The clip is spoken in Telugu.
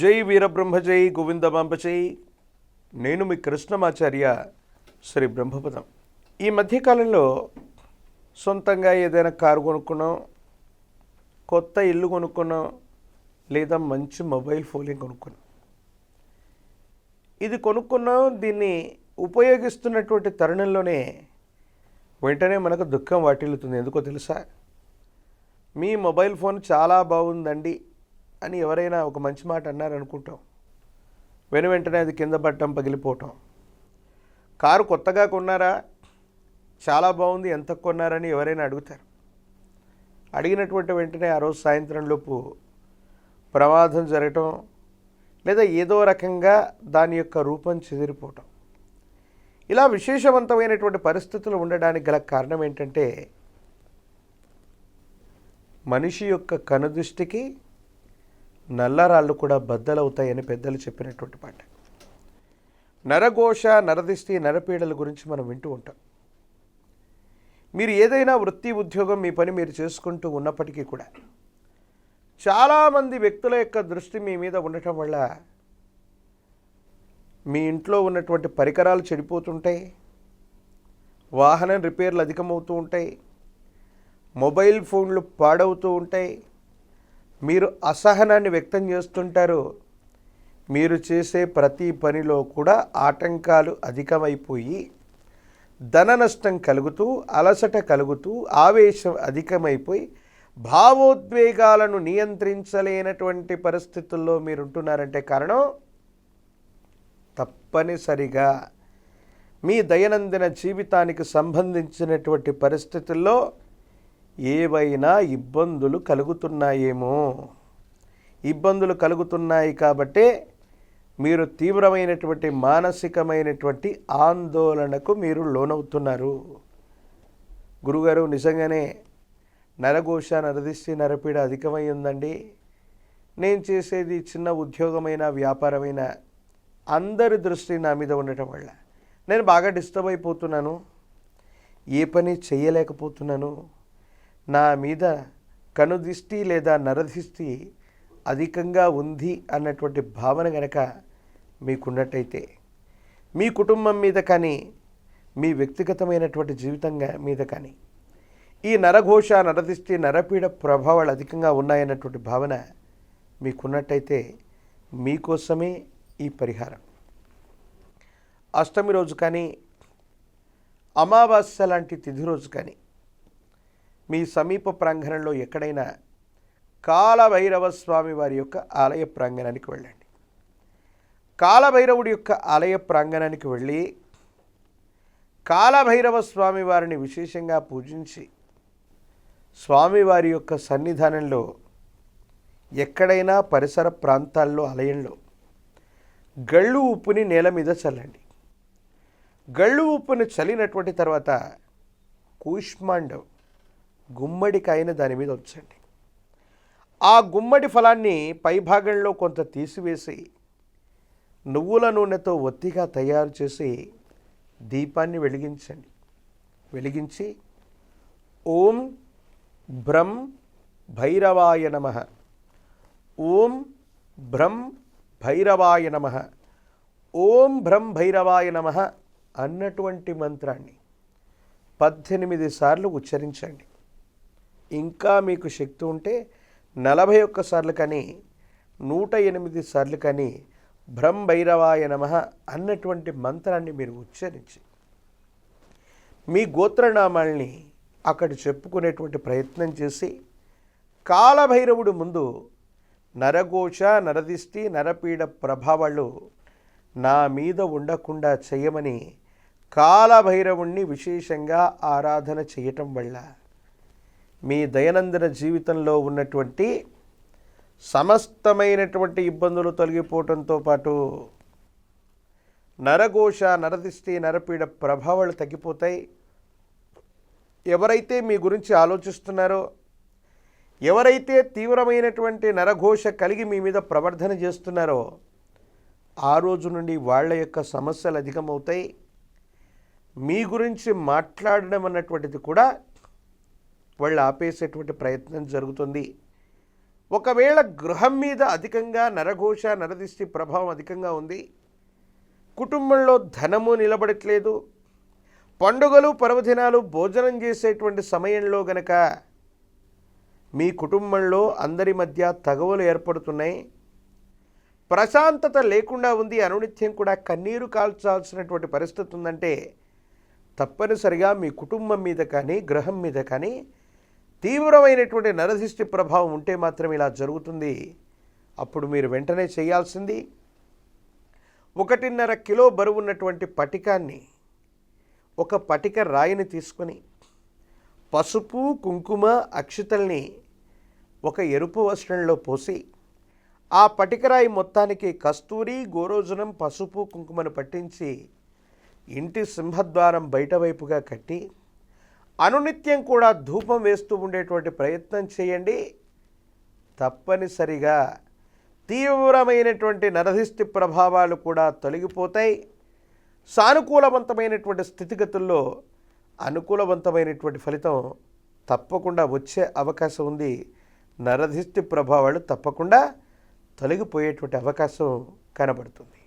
జై వీరబ్రహ్మ జై గోవిందమాంబ జై. నేను మీ కృష్ణమాచార్య శ్రీ బ్రహ్మపదం. ఈ మధ్యకాలంలో సొంతంగా ఏదైనా కారు కొనుక్కున్నాం, కొత్త ఇల్లు కొనుక్కున్నాం, లేదా మంచి మొబైల్ ఫోన్ కొనుక్కున్నాం. ఇది కొనుక్కున్నాం, దీన్ని ఉపయోగిస్తున్నటువంటి తరుణంలోనే వెంటనే మనకు దుఃఖం వాటిల్లుతుంది. ఎందుకో తెలుసా? మీ మొబైల్ ఫోన్ చాలా బాగుందండి అని ఎవరైనా ఒక మంచి మాట అన్నారనుకుంటాం, వెంటనే అది కింద పడటం, పగిలిపోవటం. కారు కొత్తగా కొన్నారా, చాలా బాగుంది, ఎంత కొన్నారని ఎవరైనా అడుగుతారు. అడిగినటువంటి వెంటనే ఆ రోజు సాయంత్రంలోపు ప్రమాదం జరగటం, లేదా ఏదో రకంగా దాని యొక్క రూపం చెదిరిపోవటం. ఇలా విశేషవంతమైనటువంటి పరిస్థితులు ఉండడానికి గల కారణం ఏంటంటే, మనిషి యొక్క కనుదృష్టికి నల్లరాళ్ళు కూడా బద్దలవుతాయని పెద్దలు చెప్పినటువంటి మాట. నరఘోష, నరదిష్టి, నరపీడల గురించి మనం వింటూ ఉంటాం. మీరు ఏదైనా వృత్తి, ఉద్యోగం, మీ పని మీరు చేసుకుంటూ ఉన్నప్పటికీ కూడా చాలామంది వ్యక్తుల యొక్క దృష్టి మీ మీద ఉండటం వల్ల మీ ఇంట్లో ఉన్నటువంటి పరికరాలు చెడిపోతుంటాయి, వాహనం రిపేర్లు అధికమవుతూ ఉంటాయి, మొబైల్ ఫోన్లు పాడవుతూ ఉంటాయి, మీరు అసహనాన్ని వ్యక్తం చేస్తుంటారు. మీరు చేసే ప్రతి పనిలో కూడా ఆటంకాలు అధికమైపోయి ధన నష్టం కలుగుతూ, అలసట కలుగుతూ, ఆవేశం అధికమైపోయి భావోద్వేగాలను నియంత్రించలేనటువంటి పరిస్థితుల్లో మీరు ఉంటున్నారంటే కారణం తప్పనిసరిగా మీ దైనందిన జీవితానికి సంబంధించినటువంటి పరిస్థితుల్లో ఏవైనా ఇబ్బందులు కలుగుతున్నాయేమో. ఇబ్బందులు కలుగుతున్నాయి కాబట్టే మీరు తీవ్రమైనటువంటి మానసికమైనటువంటి ఆందోళనకు మీరు లోనవుతున్నారు. గురుగారు, నిజంగానే నరఘోష, నరదిష్టి, నరపీడ అధికమై ఉందండి. నేను చేసేది చిన్న ఉద్యోగమైన, వ్యాపారమైన, అందరి దృష్టి నా మీద ఉండటం వల్ల నేను బాగా డిస్టర్బ్ అయిపోతున్నాను, ఏ పని చేయలేకపోతున్నాను, నా మీద కనుదిష్టి లేదా నరదిష్టి అధికంగా ఉంది అన్నటువంటి భావన కనుక మీకున్నట్టయితే, మీ కుటుంబం మీద కానీ, మీ వ్యక్తిగతమైనటువంటి జీవితం మీద కానీ ఈ నరఘోష, నరదిష్టి, నరపీడ ప్రభావాలు అధికంగా ఉన్నాయన్నటువంటి భావన మీకున్నట్టయితే మీకోసమే ఈ పరిహారం. అష్టమి రోజు కానీ, అమావాస్య లాంటి తిథి రోజు కానీ మీ సమీప ప్రాంగణంలో ఎక్కడైనా కాలభైరవ స్వామి వారి యొక్క ఆలయ ప్రాంగణానికి వెళ్ళండి. కాలభైరవుడి యొక్క ఆలయ ప్రాంగణానికి వెళ్ళి కాలభైరవ స్వామి వారిని విశేషంగా పూజించి, స్వామివారి యొక్క సన్నిధానంలో ఎక్కడైనా పరిసర ప్రాంతాల్లో ఆలయంలో గళ్ళు ఉప్పుని నేల మీద చల్లండి. గళ్ళు ఉప్పుని చల్లినటువంటి తర్వాత కూష్మాండం, గుమ్మడికాయని దాని మీద ఉంచండి. ఆ గుమ్మడి ఫలాన్ని పైభాగంలో కొంత తీసివేసి నువ్వుల నూనెతో ఒత్తిగా తయారు చేసి దీపాన్ని వెలిగించండి. వెలిగించి ఓం బ్రం భైరవాయ నమః, ఓం బ్రం భైరవాయ నమః, ఓం బ్రం భైరవాయ నమః అన్నటువంటి మంత్రాన్ని 18 సార్లు ఉచ్చరించండి. ఇంకా మీకు శక్తి ఉంటే 41 సార్లు కానీ, 108 సార్లు కానీ బ్రం భైరవాయ నమః అన్నటువంటి మంత్రాన్ని మీరు ఉచ్చరించి మీ గోత్రనామాల్ని అక్కడ చెప్పుకునేటువంటి ప్రయత్నం చేసి, కాలభైరవుడు ముందు నరఘోష, నరదిష్టి, నరపీడ ప్రభావాలు నా మీద ఉండకుండా చేయమని కాలభైరవుణ్ణి విశేషంగా ఆరాధన చేయటం వల్ల మీ దైనందిన జీవితంలో ఉన్నటువంటి సమస్తమైనటువంటి ఇబ్బందులు తొలగిపోవటంతో పాటు నరఘోష, నరదిష్టి, నరపీడ ప్రభావాలు తగ్గిపోతాయి. ఎవరైతే మీ గురించి ఆలోచిస్తున్నారో, ఎవరైతే తీవ్రమైనటువంటి నరఘోష కలిగి మీ మీద ప్రవర్ధన చేస్తున్నారో, ఆ రోజు నుండి వాళ్ళ యొక్క సమస్యలు అధికమవుతాయి. మీ గురించి మాట్లాడడం అన్నటువంటిది కూడా వాళ్ళు ఆపేసేటువంటి ప్రయత్నం జరుగుతుంది. ఒకవేళ గృహం మీద అధికంగా నరఘోష నరదిష్టి ప్రభావం అధికంగా ఉంది, కుటుంబంలో ధనము నిలబడట్లేదు, పండుగలు పర్వదినాలు భోజనం చేసేటువంటి సమయంలో గనక మీ కుటుంబంలో అందరి మధ్య తగవులు ఏర్పడుతున్నాయి, ప్రశాంతత లేకుండా ఉంది, అనునిత్యం కూడా కన్నీరు కాల్చాల్సినటువంటి పరిస్థితి ఉందంటే తప్పనిసరిగా మీ కుటుంబం మీద కానీ గ్రహం మీద కానీ తీవ్రమైనటువంటి నరదిష్టి ప్రభావం ఉంటే మాత్రం ఇలా జరుగుతుంది. అప్పుడు మీరు వెంటనే చేయాల్సింది 1.5 కిలో బరువు ఉన్నటువంటి పటికాన్ని, ఒక పటిక రాయిని తీసుకొని పసుపు కుంకుమ అక్షితల్ని ఒక ఎరుపు వస్త్రంలో పోసి ఆ పటికరాయి మొత్తానికి కస్తూరి గోరోజనం పసుపు కుంకుమను పట్టించి ఇంటి సింహద్వారం బయట వైపుగా కట్టి అనునిత్యం కూడా ధూపం వేస్తూ ఉండేటువంటి ప్రయత్నం చేయండి. తప్పనిసరిగా తీవ్రమైనటువంటి నరదిష్టి ప్రభావాలు కూడా తొలగిపోతాయి. సానుకూలవంతమైనటువంటి స్థితిగతుల్లో అనుకూలవంతమైనటువంటి ఫలితం తప్పకుండా వచ్చే అవకాశం ఉంది. నరదిష్టి ప్రభావాలు తప్పకుండా తొలగిపోయేటువంటి అవకాశం కనబడుతుంది.